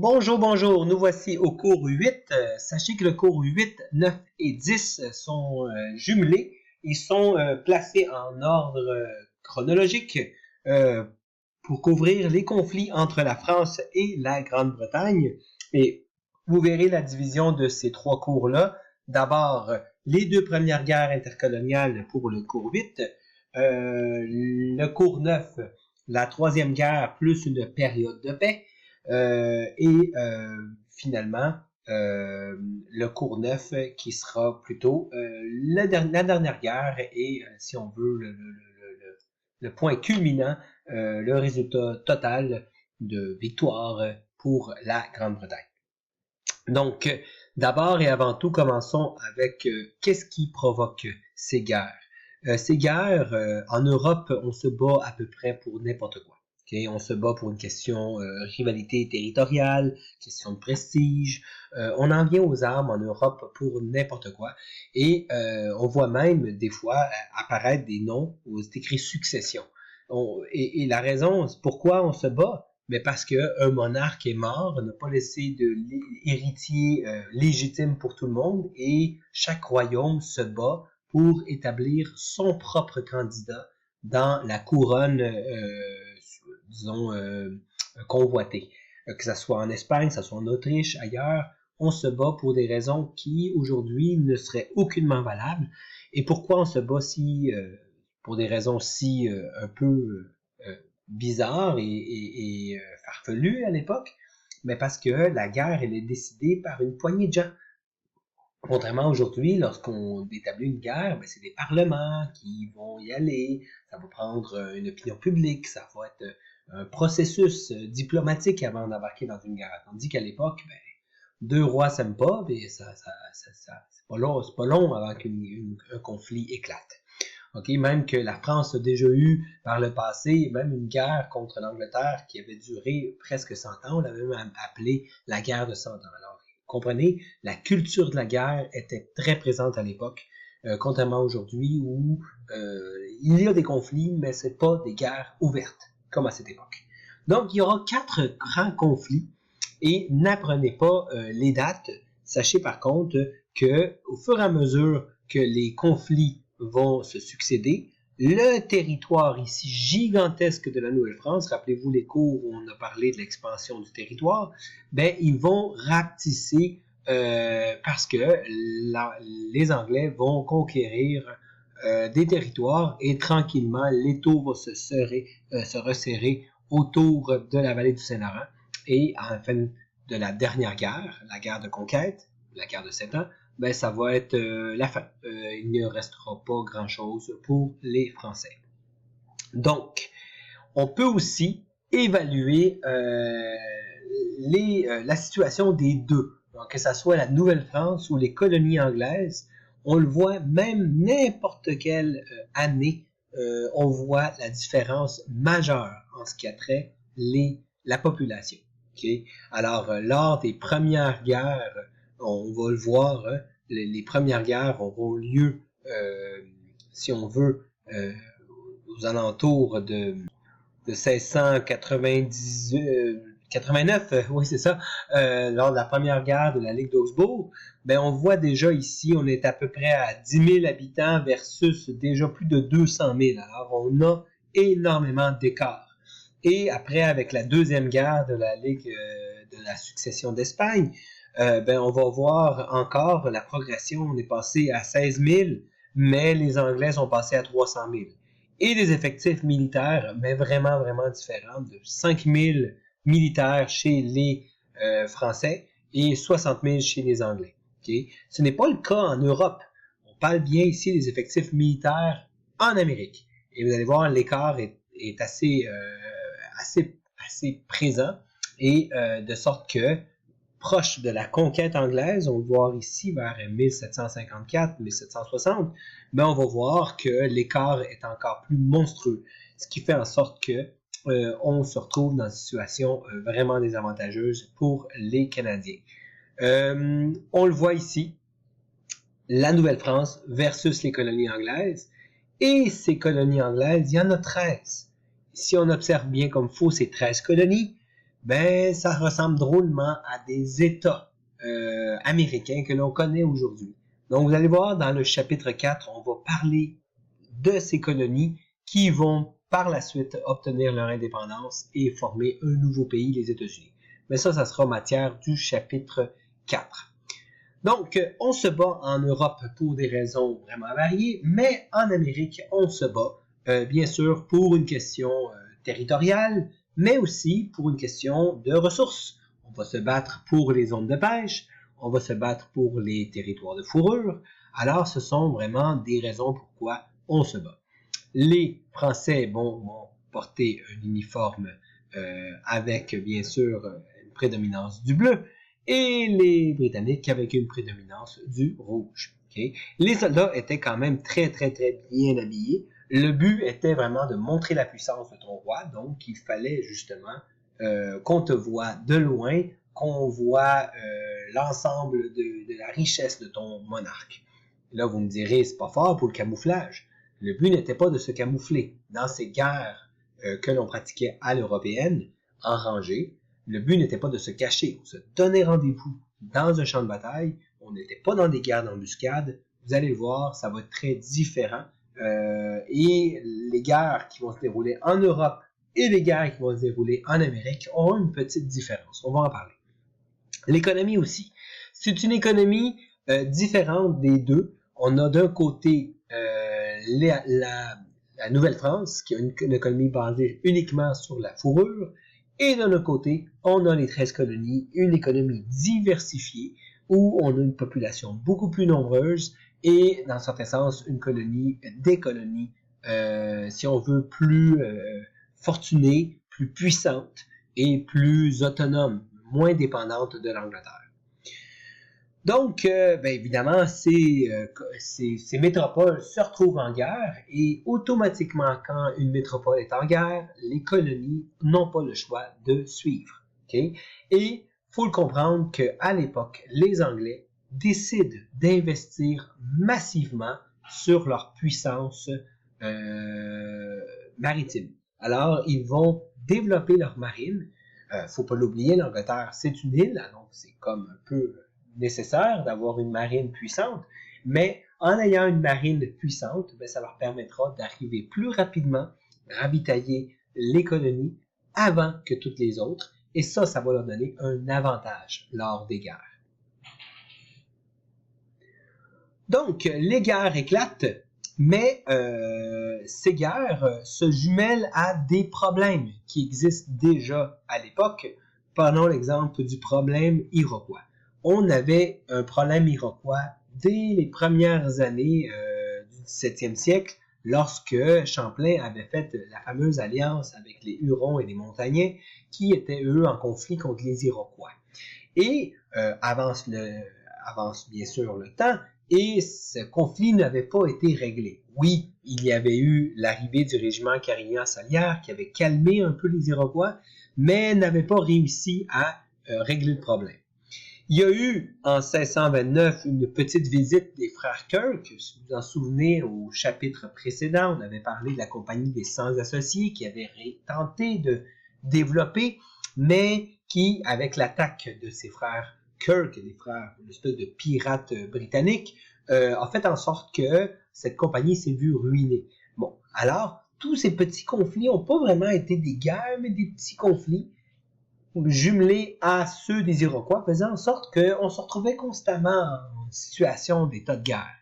Bonjour, bonjour, nous voici au cours 8. Sachez que le cours 8, 9 et 10 sont jumelés et sont placés en ordre chronologique pour couvrir les conflits entre la France et la Grande-Bretagne. Et vous verrez la division de ces trois cours-là. D'abord, les deux premières guerres intercoloniales pour le cours 8, le cours 9, la troisième guerre plus une période de paix. Finalement, le cours 9 qui sera plutôt la dernière guerre et, si on veut, le point culminant, le résultat total de victoire pour la Grande-Bretagne. Donc, d'abord et avant tout, commençons avec qu'est-ce qui provoque ces guerres. Ces guerres, en Europe, on se bat à peu près pour n'importe quoi. Okay? On se bat pour une question rivalité territoriale, question de prestige. On en vient aux armes en Europe pour n'importe quoi. Et on voit même des fois apparaître des noms où c'est écrit succession. Et la raison, c'est pourquoi on se bat, mais parce qu'un monarque est mort, n'a pas laissé de héritier légitime pour tout le monde, et chaque royaume se bat pour établir son propre candidat dans la couronne, disons, convoitée. Que ça soit en Espagne, que ça soit en Autriche, ailleurs, on se bat pour des raisons qui, aujourd'hui, ne seraient aucunement valables. Et pourquoi on se bat si, pour des raisons si un peu bizarres et farfelues à l'époque? Mais parce que la guerre, elle est décidée par une poignée de gens. Contrairement à aujourd'hui, lorsqu'on établit une guerre, ben c'est des parlements qui vont y aller, ça va prendre une opinion publique, ça va être un processus diplomatique avant d'embarquer dans une guerre. Tandis qu'à l'époque, ben, deux rois s'aiment pas, et c'est pas long avant qu'un conflit éclate. Okay? Même que la France a déjà eu par le passé même une guerre contre l'Angleterre qui avait duré presque 100 ans, on l'avait même appelée la guerre de 100 ans. Alors, comprenez, la culture de la guerre était très présente à l'époque, contrairement à aujourd'hui où il y a des conflits, mais c'est pas des guerres ouvertes, comme à cette époque. Donc, il y aura 4 grands conflits, et n'apprenez pas les dates. Sachez par contre que, au fur et à mesure que les conflits vont se succéder, le territoire ici gigantesque de la Nouvelle-France, rappelez-vous les cours où on a parlé de l'expansion du territoire, ben ils vont rapetisser parce que les Anglais vont conquérir des territoires et tranquillement l'étau va se resserrer autour de la vallée du Saint-Laurent. Et à la fin de la dernière guerre, la guerre de conquête, la guerre de 7 ans, ben ça va être la fin. Il ne restera pas grand-chose pour les Français. Donc, on peut aussi évaluer la situation des deux. Donc, que ce soit la Nouvelle-France ou les colonies anglaises, on le voit même n'importe quelle année, on voit la différence majeure en ce qui a trait la population. Okay? Alors, lors des premières guerres, on va le voir, hein, les premières guerres auront lieu, si on veut, aux alentours de 1689, oui c'est ça, lors de la première guerre de la Ligue d'Augsbourg, ben on voit déjà ici, on est à peu près à 10 000 habitants versus déjà plus de 200 000. Alors on a énormément d'écart. Et après, avec la deuxième guerre de la Ligue de la succession d'Espagne, ben on va voir encore la progression. On est passé à 16 000, mais les Anglais sont passés à 300 000. Et des effectifs militaires, mais vraiment, vraiment différents, de 5 000 militaires chez les Français et 60 000 chez les Anglais. Okay? Ce n'est pas le cas en Europe. On parle bien ici des effectifs militaires en Amérique. Et vous allez voir, l'écart est assez présent, et de sorte que proche de la conquête anglaise, on va voir ici vers 1754-1760, mais on va voir que l'écart est encore plus monstrueux, ce qui fait en sorte que on se retrouve dans une situation vraiment désavantageuse pour les Canadiens. On le voit ici, la Nouvelle-France versus les colonies anglaises, et ces colonies anglaises, il y en a 13. Si on observe bien comme il faut, c'est 13 colonies, ben ça ressemble drôlement à des États américains que l'on connaît aujourd'hui. Donc vous allez voir, dans le chapitre 4, on va parler de ces colonies qui vont par la suite obtenir leur indépendance et former un nouveau pays, les États-Unis. Mais ça sera matière du chapitre 4. Donc, on se bat en Europe pour des raisons vraiment variées, mais en Amérique, on se bat, bien sûr, pour une question territoriale, mais aussi pour une question de ressources. On va se battre pour les zones de pêche, on va se battre pour les territoires de fourrure. Alors, ce sont vraiment des raisons pourquoi on se bat. Les Français vont porter un uniforme avec, bien sûr, une prédominance du bleu, et les Britanniques avec une prédominance du rouge. Okay? Les soldats étaient quand même très bien habillés. Le but était vraiment de montrer la puissance de ton roi, donc il fallait justement qu'on te voit de loin, qu'on voit l'ensemble de la richesse de ton monarque. Là, vous me direz, c'est pas fort pour le camouflage. Le but n'était pas de se camoufler. Dans ces guerres que l'on pratiquait à l'européenne, en rangée, le but n'était pas de se cacher. On se donnait rendez-vous dans un champ de bataille. On n'était pas dans des guerres d'embuscade. Vous allez le voir, ça va être très différent. Et les guerres qui vont se dérouler en Europe et les guerres qui vont se dérouler en Amérique auront une petite différence. On va en parler. L'économie aussi. C'est une économie différente des deux. On a d'un côté la Nouvelle-France, qui a une économie basée uniquement sur la fourrure, et d'un autre côté, on a les 13 colonies, une économie diversifiée, où on a une population beaucoup plus nombreuse, et dans un certain sens, des colonies, si on veut, plus fortunées, plus puissantes, et plus autonomes, moins dépendantes de l'Angleterre. Donc, évidemment, ces métropoles se retrouvent en guerre et automatiquement, quand une métropole est en guerre, les colonies n'ont pas le choix de suivre. Okay? Et il faut le comprendre qu'à l'époque, les Anglais décident d'investir massivement sur leur puissance maritime. Alors, ils vont développer leur marine. Faut pas l'oublier, l'Angleterre, c'est une île, donc c'est comme un peu nécessaire d'avoir une marine puissante, mais en ayant une marine puissante, ça leur permettra d'arriver plus rapidement, ravitailler les colonies avant que toutes les autres, et ça va leur donner un avantage lors des guerres. Donc, les guerres éclatent, mais ces guerres se jumellent à des problèmes qui existent déjà à l'époque. Prenons l'exemple du problème iroquois. On avait un problème iroquois dès les premières années du 17e siècle, lorsque Champlain avait fait la fameuse alliance avec les Hurons et les Montagnais, qui étaient, eux, en conflit contre les Iroquois. Et avance bien sûr le temps, et ce conflit n'avait pas été réglé. Oui, il y avait eu l'arrivée du régiment Carignan-Sallières qui avait calmé un peu les Iroquois, mais n'avait pas réussi à régler le problème. Il y a eu, en 1629, une petite visite des frères Kirk. Si vous vous en souvenez, au chapitre précédent, on avait parlé de la Compagnie des 100 associés qui avait tenté de développer, mais qui, avec l'attaque de ses frères Kirk, des frères, une espèce de pirates britanniques, a fait en sorte que cette compagnie s'est vue ruinée. Bon, alors, tous ces petits conflits n'ont pas vraiment été des guerres, mais des petits conflits jumelés à ceux des Iroquois, faisant en sorte qu'on se retrouvait constamment en situation d'état de guerre.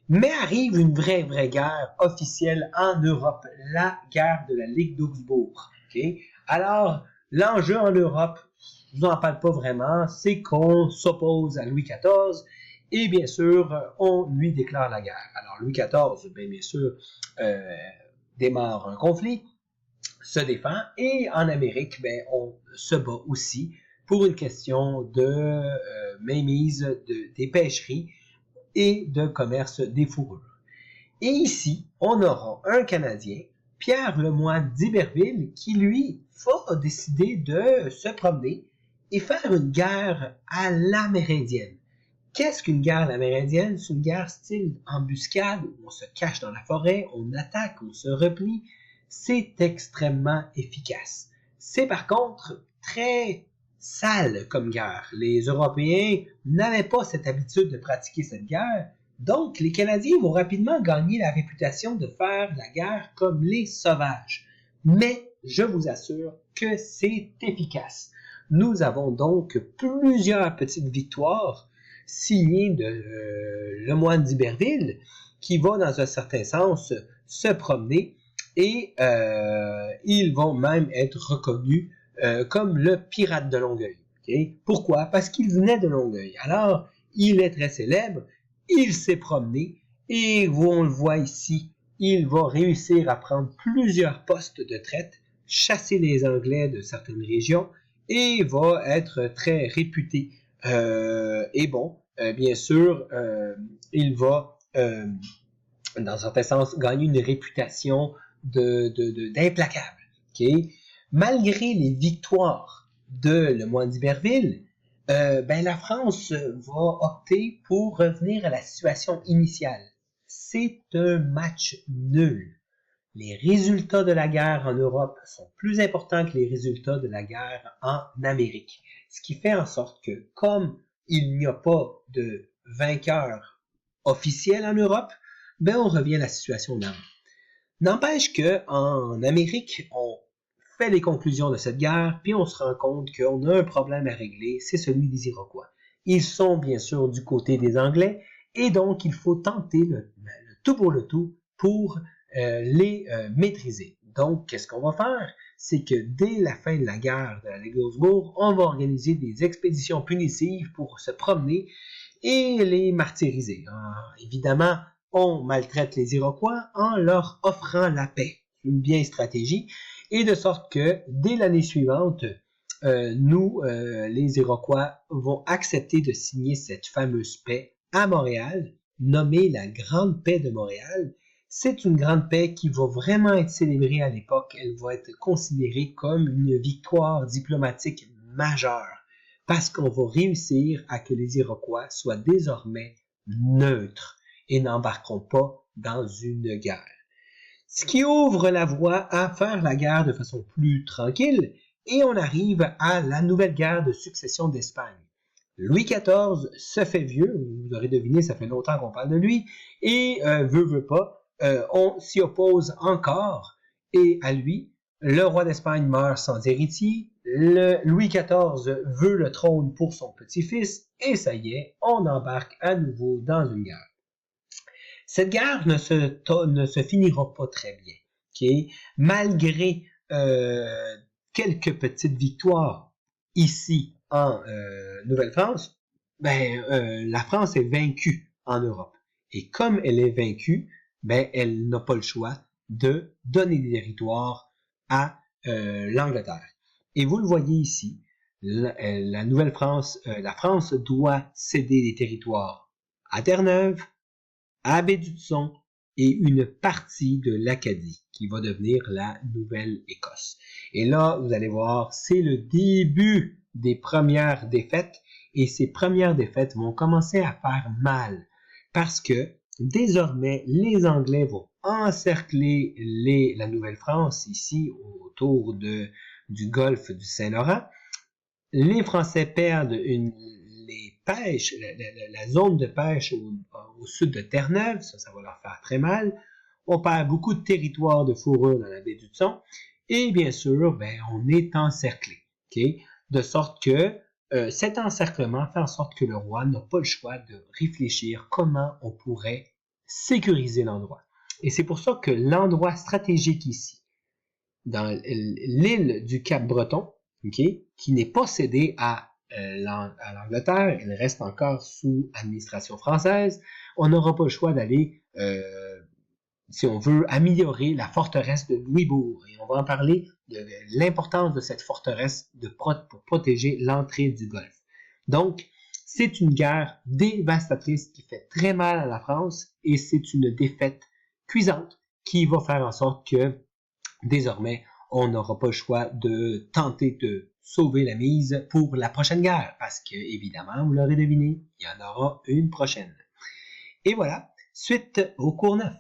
Mais arrive une vraie guerre officielle en Europe, la guerre de la Ligue d'Augsbourg. Okay? Alors, l'enjeu en Europe, je vous en parle pas vraiment, c'est qu'on s'oppose à Louis XIV et bien sûr, on lui déclare la guerre. Alors, Louis XIV, bien sûr, démarre un conflit, se défend, et en Amérique, on se bat aussi pour une question de mainmise des pêcheries et de commerce des fourrures. Et ici, on aura un Canadien, Pierre Lemoine d'Iberville, qui lui va décider de se promener et faire une guerre à l'amérindienne. Qu'est-ce qu'une guerre à l'amérindienne? C'est une guerre style embuscade, où on se cache dans la forêt, on attaque, on se replie. C'est extrêmement efficace. C'est par contre très sale comme guerre. Les Européens n'avaient pas cette habitude de pratiquer cette guerre, donc les Canadiens vont rapidement gagner la réputation de faire la guerre comme les sauvages. Mais je vous assure que c'est efficace. Nous avons donc plusieurs petites victoires signées de le moine d'Iberville qui va dans un certain sens se promener et ils vont même être reconnus comme le pirate de Longueuil. Okay? Pourquoi? Parce qu'il venait de Longueuil. Alors, il est très célèbre, il s'est promené et on le voit ici, il va réussir à prendre plusieurs postes de traite, chasser les Anglais de certaines régions et va être très réputé. Et bon, bien sûr, il va, dans un certain sens, gagner une réputation d'implacable. Okay? Malgré les victoires de le moine d'Iberville, la France va opter pour revenir à la situation initiale. C'est un match nul. Les résultats de la guerre en Europe sont plus importants que les résultats de la guerre en Amérique. Ce qui fait en sorte que, comme il n'y a pas de vainqueur officiel en Europe, on revient à la situation d'avant. N'empêche qu'en Amérique, on fait les conclusions de cette guerre, puis on se rend compte qu'on a un problème à régler, c'est celui des Iroquois. Ils sont bien sûr du côté des Anglais, et donc il faut tenter le tout pour le tout pour les maîtriser. Donc, qu'est-ce qu'on va faire? C'est que dès la fin de la guerre de la Louisbourg, on va organiser des expéditions punitives pour se promener et les martyriser. Évidemment, on maltraite les Iroquois en leur offrant la paix. C'est une vieille stratégie. Et de sorte que, dès l'année suivante, les Iroquois, vont accepter de signer cette fameuse paix à Montréal, nommée la Grande Paix de Montréal. C'est une grande paix qui va vraiment être célébrée à l'époque. Elle va être considérée comme une victoire diplomatique majeure parce qu'on va réussir à que les Iroquois soient désormais neutres et n'embarqueront pas dans une guerre. Ce qui ouvre la voie à faire la guerre de façon plus tranquille et on arrive à la nouvelle guerre de succession d'Espagne. Louis XIV se fait vieux, vous aurez deviné, ça fait longtemps qu'on parle de lui, et veut pas, on s'y oppose encore, et à lui, le roi d'Espagne meurt sans héritier, Louis XIV veut le trône pour son petit-fils, et ça y est, on embarque à nouveau dans une guerre. Cette guerre ne se finira pas très bien, okay? Malgré quelques petites victoires ici en Nouvelle-France, la France est vaincue en Europe. Et comme elle est vaincue, elle n'a pas le choix de donner des territoires à l'Angleterre. Et vous le voyez ici, la Nouvelle-France, la France doit céder des territoires à Terre-Neuve, à Baie-du-Son et une partie de l'Acadie qui va devenir la Nouvelle-Écosse. Et là, vous allez voir, c'est le début des premières défaites et ces premières défaites vont commencer à faire mal parce que désormais, les Anglais vont encercler la Nouvelle-France ici autour du golfe du Saint-Laurent. Les Français perdent les pêches, la zone de pêche au sud de Terre-Neuve, ça va leur faire très mal. On perd beaucoup de territoire de fourrure dans la baie d'Hudson. Et bien sûr, on est encerclé. Okay? De sorte que cet encerclement fait en sorte que le roi n'a pas le choix de réfléchir comment on pourrait sécuriser l'endroit. Et c'est pour ça que l'endroit stratégique ici, dans l'île du Cap-Breton, okay, qui n'est pas cédée à l'Angleterre, elle reste encore sous administration française, on n'aura pas le choix d'aller, si on veut, améliorer la forteresse de Louisbourg. Et on va en parler de l'importance de cette forteresse pour protéger l'entrée du Golfe. Donc, c'est une guerre dévastatrice qui fait très mal à la France et c'est une défaite cuisante qui va faire en sorte que désormais, on n'aura pas le choix de tenter de sauver la mise pour la prochaine guerre parce que, évidemment, vous l'aurez deviné, il y en aura une prochaine. Et voilà, suite au cours 9.